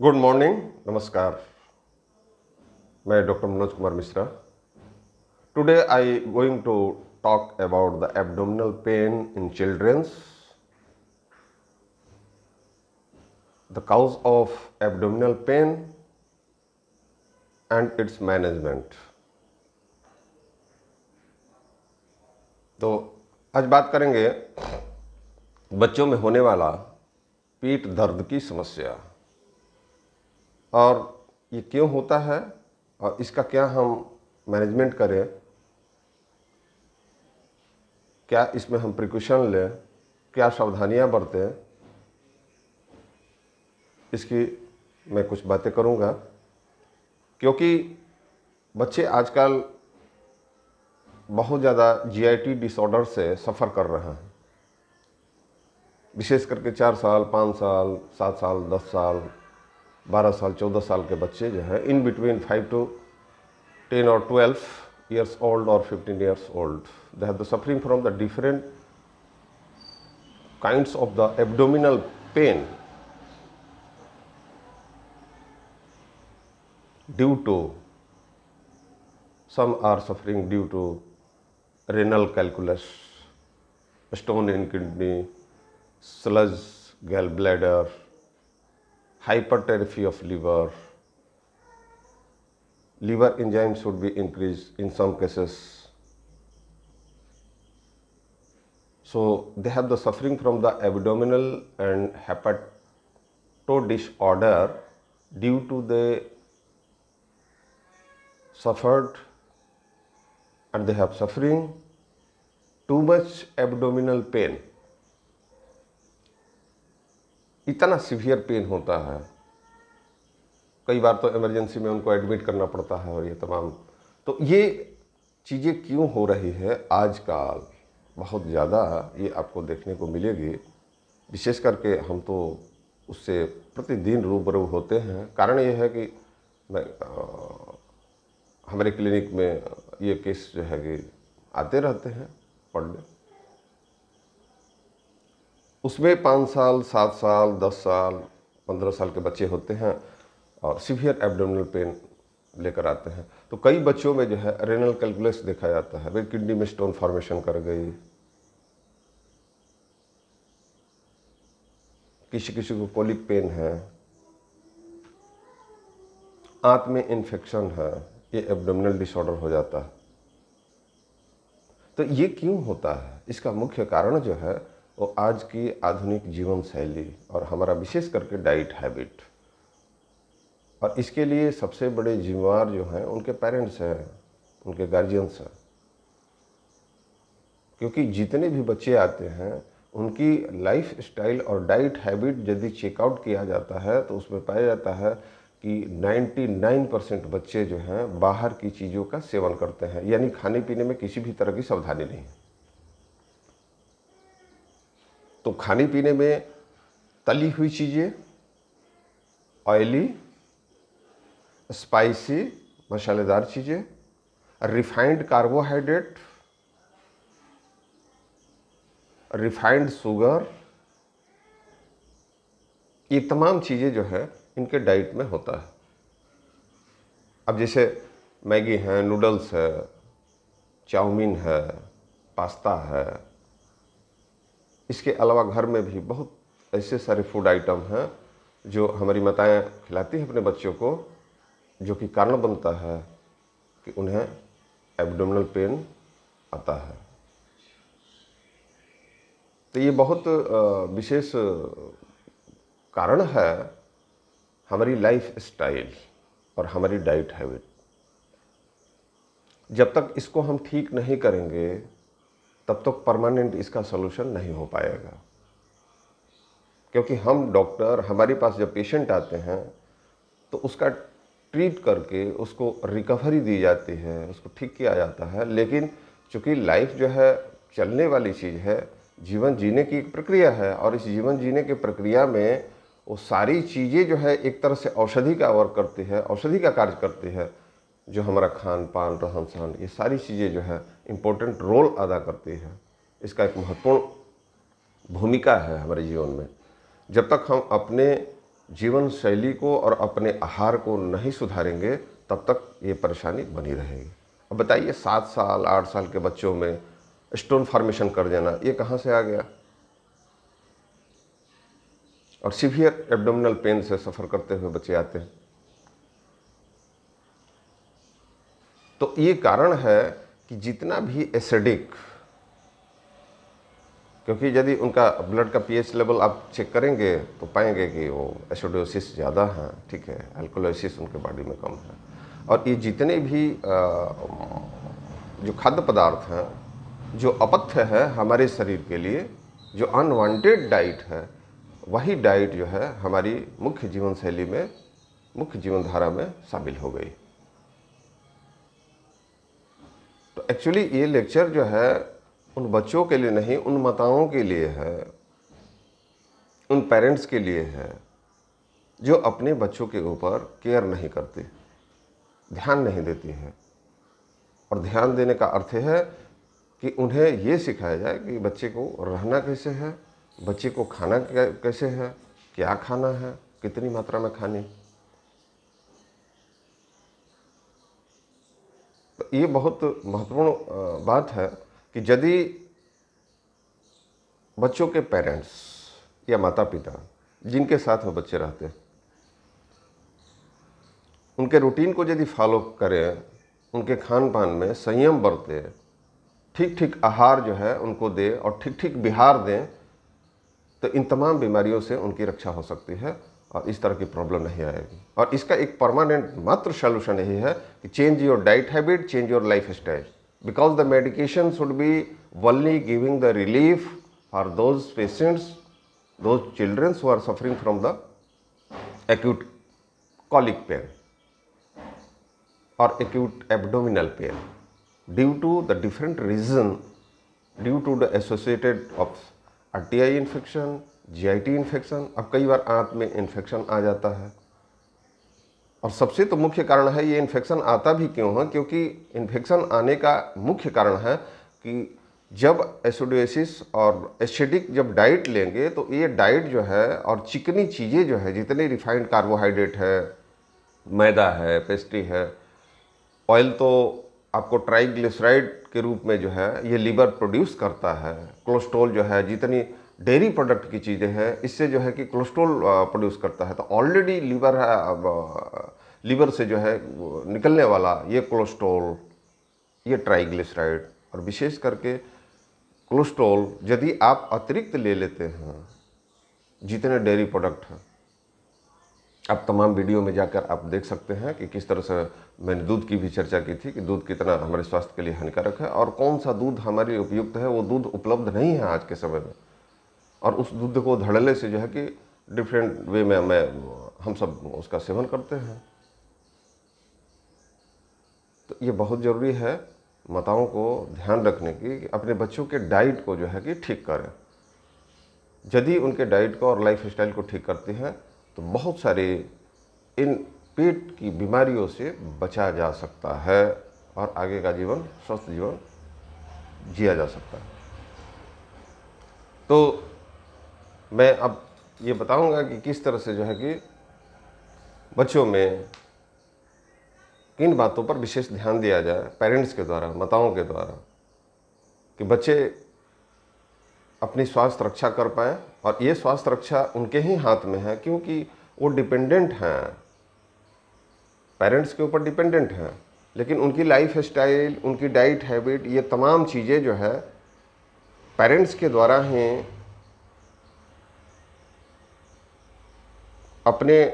Good morning, नमस्कार। मैं doctor Manoj Kumar Mishra. Today I going to talk about the abdominal pain in childrens, the cause of abdominal pain and its management. तो आज बात करेंगे बच्चों में होने वाला पेट दर्द की समस्या और ये क्यों होता है और इसका क्या हम मैनेजमेंट करें, क्या इसमें हम प्रिकॉशन लें, क्या सावधानियां बरतें, इसकी मैं कुछ बातें करूंगा। क्योंकि बच्चे आजकल बहुत ज़्यादा जीआईटी डिसऑर्डर से सफ़र कर रहे हैं, विशेष करके 4 साल, 5 साल, 7 साल, 10 साल, 12 साल, 14 साल के बच्चे जो है in between 5 to 10 or 12 years old or 15 years old, they have the suffering from the different kinds of the abdominal pain due to, some are suffering due to renal calculus, stone in kidney, sludge gallbladder, hypertrophy of liver enzymes should be increased in some cases. So they have the suffering from the abdominal and hepato disorder due to they suffered and they have suffering too much abdominal pain. इतना severe pain होता है, कई बार तो emergency में उनको admit करना पड़ता है और ये तमाम। तो ये चीज़ें क्यों हो रही है आजकल, बहुत ज़्यादा ये आपको देखने को मिलेगी। विशेष करके हम तो उससे प्रतिदिन रूबरू होते हैं। कारण ये है कि मैं हमारे क्लिनिक में ये केस जो है कि आते रहते हैं पर डे। उसमें 5 साल, 7 साल, 10 साल, 15 साल के बच्चे होते हैं और सीवियर एब्डोमिनल पेन लेकर आते हैं। तो कई बच्चों में जो है रेनल कैलकुलस देखा जाता है, भाई किडनी में स्टोन फॉर्मेशन कर गई, किसी किसी को कोलिक पेन है, आंत में इन्फेक्शन है, ये एब्डोमिनल डिसऑर्डर हो जाता है। तो ये क्यों होता है? इसका मुख्य कारण जो है वो आज की आधुनिक जीवन शैली और हमारा विशेष करके डाइट हैबिट, और इसके लिए सबसे बड़े जिम्मेवार जो हैं उनके पेरेंट्स हैं, उनके गार्जियंस हैं। क्योंकि जितने भी बच्चे आते हैं उनकी लाइफ स्टाइल और डाइट हैबिट यदि चेकआउट किया जाता है तो उसमें पाया जाता है कि 99% बच्चे जो हैं बाहर की चीज़ों का सेवन करते हैं, यानी खाने पीने में किसी भी तरह की सावधानी नहीं है। तो खाने पीने में तली हुई चीज़ें, ऑयली, स्पाइसी, मसालेदार चीज़ें, रिफाइंड कार्बोहाइड्रेट, रिफाइंड शुगर, ये तमाम चीज़ें जो है इनके डाइट में होता है। अब जैसे मैगी है, नूडल्स है, चाउमीन है, पास्ता है, इसके अलावा घर में भी बहुत ऐसे सारे फूड आइटम हैं जो हमारी माताएं खिलाती हैं अपने बच्चों को, जो कि कारण बनता है कि उन्हें एब्डोमिनल पेन आता है। तो ये बहुत विशेष कारण है हमारी लाइफ स्टाइल और हमारी डाइट हैबिट। जब तक इसको हम ठीक नहीं करेंगे तब तक परमानेंट इसका सलूशन नहीं हो पाएगा। क्योंकि हम डॉक्टर, हमारे पास जब पेशेंट आते हैं तो उसका ट्रीट करके उसको रिकवरी दी जाती है, उसको ठीक किया जाता है। लेकिन चूँकि लाइफ जो है चलने वाली चीज़ है, जीवन जीने की एक प्रक्रिया है, और इस जीवन जीने की प्रक्रिया में वो सारी चीज़ें जो है एक तरह से औषधि का वर्क करती है, औषधि का कार्य करती है। जो हमारा खान पान, रहन सहन, ये सारी चीज़ें जो है इम्पोर्टेंट रोल अदा करती है। इसका एक महत्वपूर्ण भूमिका है हमारे जीवन में। जब तक हम अपने जीवन शैली को और अपने आहार को नहीं सुधारेंगे तब तक ये परेशानी बनी रहेगी। अब बताइए 7 साल 8 साल के बच्चों में स्टोन फॉर्मेशन कर देना, ये कहाँ से आ गया? और सीवियर एब्डोमिनल पेन से सफ़र करते हुए बच्चे आते हैं। तो ये कारण है कि जितना भी एसिडिक, क्योंकि यदि उनका ब्लड का पीएच लेवल आप चेक करेंगे तो पाएंगे कि वो एसिडोसिस ज़्यादा है, ठीक है, अल्कोलोसिस उनके बॉडी में कम है। और ये जितने भी जो खाद्य पदार्थ हैं, जो अपथ्य है हमारे शरीर के लिए, जो अनवांटेड डाइट है, वही डाइट जो है हमारी मुख्य जीवन शैली में, मुख्य जीवन धारा में शामिल हो गई। तो एक्चुअली ये लेक्चर जो है उन बच्चों के लिए नहीं, उन माताओं के लिए है, उन पेरेंट्स के लिए है जो अपने बच्चों के ऊपर केयर नहीं करते, ध्यान नहीं देती है। और ध्यान देने का अर्थ है कि उन्हें ये सिखाया जाए कि बच्चे को रहना कैसे है, बच्चे को खाना कैसे है, क्या खाना है, कितनी मात्रा में खानी। तो ये बहुत महत्वपूर्ण बात है कि यदि बच्चों के पेरेंट्स या माता पिता जिनके साथ वो बच्चे रहते हैं, उनके रूटीन को यदि फॉलो करें, उनके खान पान में संयम बरते, ठीक ठीक आहार जो है उनको दें और ठीक ठीक विहार दें, तो इन तमाम बीमारियों से उनकी रक्षा हो सकती है और इस तरह की प्रॉब्लम नहीं आएगी। और इसका एक परमानेंट मात्र सॉल्यूशन यही है कि change your diet habit, change your life style, because the medication should be only giving the relief for those patients, those childrens who are suffering from the acute colic pain or acute abdominal pain due to the different reason, due to the associated of RTI infection, GIT infection. अब कई बार आंत में infection आ जाता है और सबसे तो मुख्य कारण है, ये इन्फेक्शन आता भी क्यों है, क्योंकि इन्फेक्शन आने का मुख्य कारण है कि जब एसिडोसिस और एसिडिक जब डाइट लेंगे तो ये डाइट जो है और चिकनी चीज़ें जो है, जितने रिफाइंड कार्बोहाइड्रेट है, मैदा है, पेस्ट्री है, ऑयल तो आपको ट्राइग्लिसराइड के रूप में जो है ये लीवर प्रोड्यूस करता है, कोलेस्ट्रॉल जो है, जितनी डेयरी प्रोडक्ट की चीज़ें हैं इससे जो है कि कोलेस्ट्रॉल प्रोड्यूस करता है। तो ऑलरेडी लीवर से जो है निकलने वाला ये कोलेस्ट्रॉल, ये ट्राइग्लिसराइड और विशेष करके कोलेस्ट्रॉल यदि आप अतिरिक्त ले लेते हैं, जितने डेयरी प्रोडक्ट हैं, आप तमाम वीडियो में जाकर आप देख सकते हैं कि किस तरह से मैंने दूध की भी चर्चा की थी कि दूध कितना हमारे स्वास्थ्य के लिए हानिकारक है और कौन सा दूध हमारे लिए उपयुक्त है। वो दूध उपलब्ध नहीं है आज के समय में और उस दूध को धड़ल्ले से जो है कि डिफरेंट वे में हम सब उसका सेवन करते हैं। तो ये बहुत ज़रूरी है माताओं को ध्यान रखने की कि अपने बच्चों के डाइट को जो है कि ठीक करें। यदि उनके डाइट को और लाइफ स्टाइल को ठीक करते हैं तो बहुत सारे इन पेट की बीमारियों से बचा जा सकता है और आगे का जीवन, स्वस्थ जीवन जिया जा सकता है। तो मैं अब ये बताऊंगा कि किस तरह से जो है कि बच्चों में किन बातों पर विशेष ध्यान दिया जाए पेरेंट्स के द्वारा, माताओं के द्वारा, कि बच्चे अपनी स्वास्थ्य रक्षा कर पाएँ। और ये स्वास्थ्य रक्षा उनके ही हाथ में है क्योंकि वो डिपेंडेंट हैं, पेरेंट्स के ऊपर डिपेंडेंट हैं, लेकिन उनकी लाइफ स्टाइल, उनकी डाइट हैबिट, ये तमाम चीज़ें जो है पेरेंट्स के द्वारा ही अपने